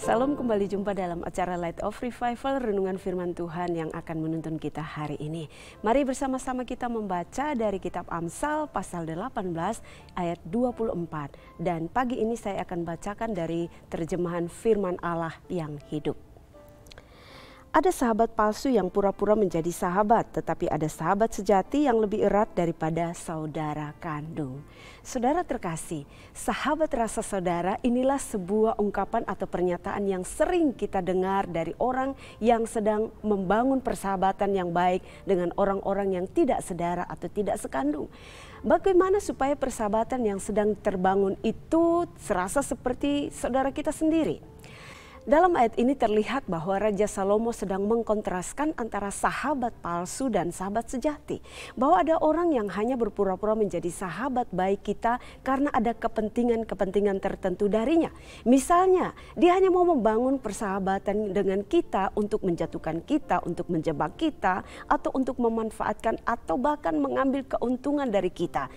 Salam, kembali jumpa dalam acara Light of Revival, renungan firman Tuhan yang akan menuntun kita hari ini. Mari bersama-sama kita membaca dari kitab Amsal pasal 18 ayat 24. Dan pagi ini saya akan bacakan dari terjemahan firman Allah yang hidup. Ada sahabat palsu yang pura-pura menjadi sahabat, tetapi ada sahabat sejati yang lebih erat daripada saudara kandung. Saudara terkasih, sahabat rasa saudara inilah sebuah ungkapan atau pernyataan yang sering kita dengar dari orang yang sedang membangun persahabatan yang baik dengan orang-orang yang tidak saudara atau tidak sekandung. Bagaimana supaya persahabatan yang sedang terbangun itu serasa seperti saudara kita sendiri? Dalam ayat ini terlihat bahwa Raja Salomo sedang mengkontraskan antara sahabat palsu dan sahabat sejati. Bahwa ada orang yang hanya berpura-pura menjadi sahabat baik kita karena ada kepentingan-kepentingan tertentu darinya. Misalnya, dia hanya mau membangun persahabatan dengan kita untuk menjatuhkan kita, untuk menjebak kita, atau untuk memanfaatkan atau bahkan mengambil keuntungan dari kita.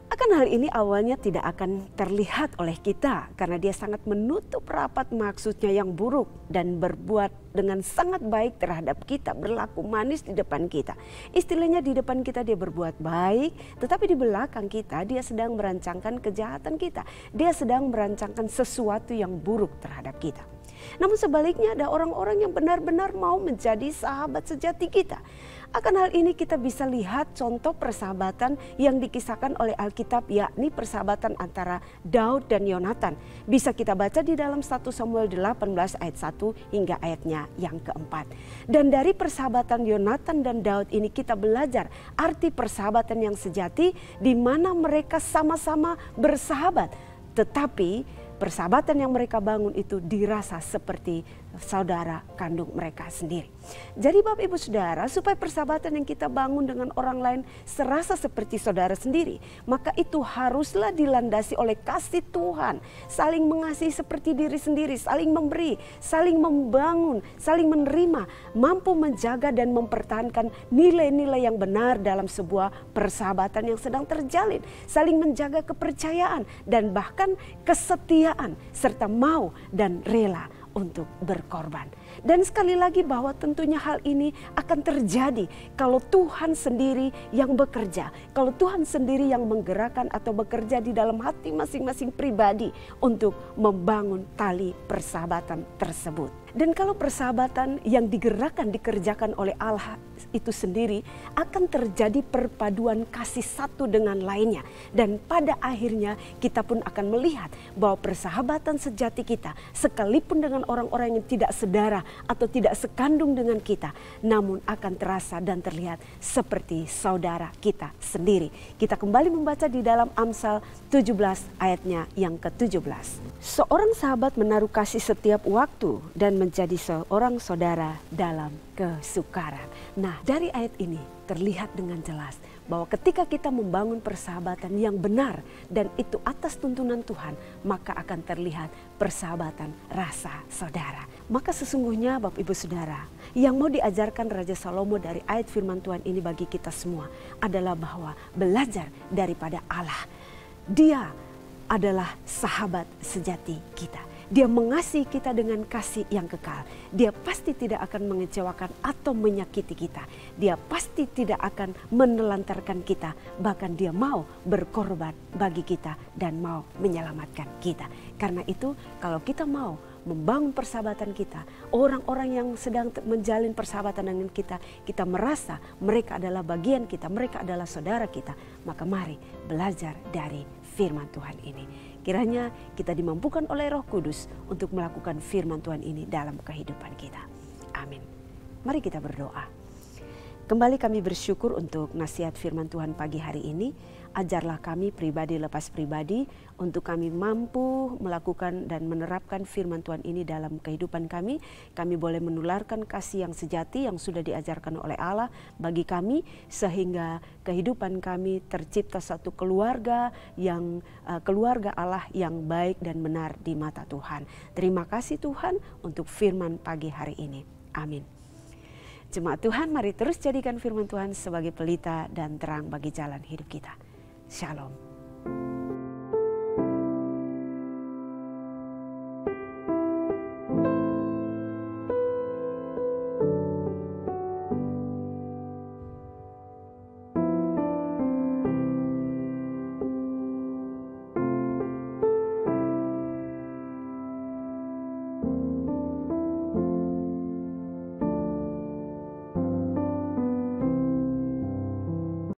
Akan hal ini awalnya tidak akan terlihat oleh kita karena dia sangat menutup rapat maksudnya yang buruk dan berbuat dengan sangat baik terhadap kita, berlaku manis di depan kita. Istilahnya di depan kita dia berbuat baik, tetapi di belakang kita dia sedang merancangkan kejahatan kita. Dia sedang merancangkan sesuatu yang buruk terhadap kita. Namun sebaliknya ada orang-orang yang benar-benar mau menjadi sahabat sejati kita. Akan hal ini kita bisa lihat contoh persahabatan yang dikisahkan oleh Alkitab, yakni persahabatan antara Daud dan Yonatan. Bisa kita baca di dalam 1 Samuel 18 ayat 1 hingga ayatnya yang keempat. Dan dari persahabatan Yonatan dan Daud ini kita belajar arti persahabatan yang sejati di mana mereka sama-sama bersahabat. Tetapi persahabatan yang mereka bangun itu dirasa seperti saudara kandung mereka sendiri. Jadi Bapak Ibu Saudara, supaya persahabatan yang kita bangun dengan orang lain serasa seperti saudara sendiri, maka itu haruslah dilandasi oleh kasih Tuhan. Saling mengasihi seperti diri sendiri, saling memberi, saling membangun, saling menerima, mampu menjaga dan mempertahankan nilai-nilai yang benar dalam sebuah persahabatan yang sedang terjalin. Saling menjaga kepercayaan dan bahkan kesetiaan serta mau dan rela untuk berkorban. Dan sekali lagi bahwa tentunya hal ini akan terjadi kalau Tuhan sendiri yang bekerja. Kalau Tuhan sendiri yang menggerakkan atau bekerja di dalam hati masing-masing pribadi untuk membangun tali persahabatan tersebut. Dan kalau persahabatan yang digerakkan, dikerjakan oleh Allah itu sendiri, akan terjadi perpaduan kasih satu dengan lainnya. Dan pada akhirnya kita pun akan melihat bahwa persahabatan sejati kita, sekalipun dengan orang-orang yang tidak sedara atau tidak sekandung dengan kita, namun akan terasa dan terlihat seperti saudara kita sendiri. Kita kembali membaca di dalam Amsal 17 ayatnya yang ke-17. Seorang sahabat menaruh kasih setiap waktu dan menjadi seorang saudara dalam kesukaran. Nah, dari ayat ini terlihat dengan jelas bahwa ketika kita membangun persahabatan yang benar dan itu atas tuntunan Tuhan, maka akan terlihat persahabatan rasa saudara. Maka sesungguhnya Bapak Ibu Saudara, yang mau diajarkan Raja Salomo dari ayat firman Tuhan ini bagi kita semua adalah bahwa belajar daripada Allah. Dia adalah sahabat sejati kita. Dia mengasihi kita dengan kasih yang kekal. Dia pasti tidak akan mengecewakan atau menyakiti kita. Dia pasti tidak akan menelantarkan kita. Bahkan dia mau berkorban bagi kita dan mau menyelamatkan kita. Karena itu kalau kita mau membangun persahabatan kita, orang-orang yang sedang menjalin persahabatan dengan kita, kita merasa mereka adalah bagian kita, mereka adalah saudara kita, maka mari belajar dari firman Tuhan ini. Kiranya kita dimampukan oleh Roh Kudus untuk melakukan firman Tuhan ini dalam kehidupan kita. Amin. Mari kita berdoa. Kembali kami bersyukur untuk nasihat firman Tuhan pagi hari ini. Ajarlah kami pribadi lepas pribadi untuk kami mampu melakukan dan menerapkan firman Tuhan ini dalam kehidupan kami. Kami boleh menularkan kasih yang sejati yang sudah diajarkan oleh Allah bagi kami, sehingga kehidupan kami tercipta satu keluarga yang keluarga Allah yang baik dan benar di mata Tuhan. Terima kasih Tuhan untuk firman pagi hari ini. Amin. Jemaat Tuhan, mari terus jadikan firman Tuhan sebagai pelita dan terang bagi jalan hidup kita. Shalom.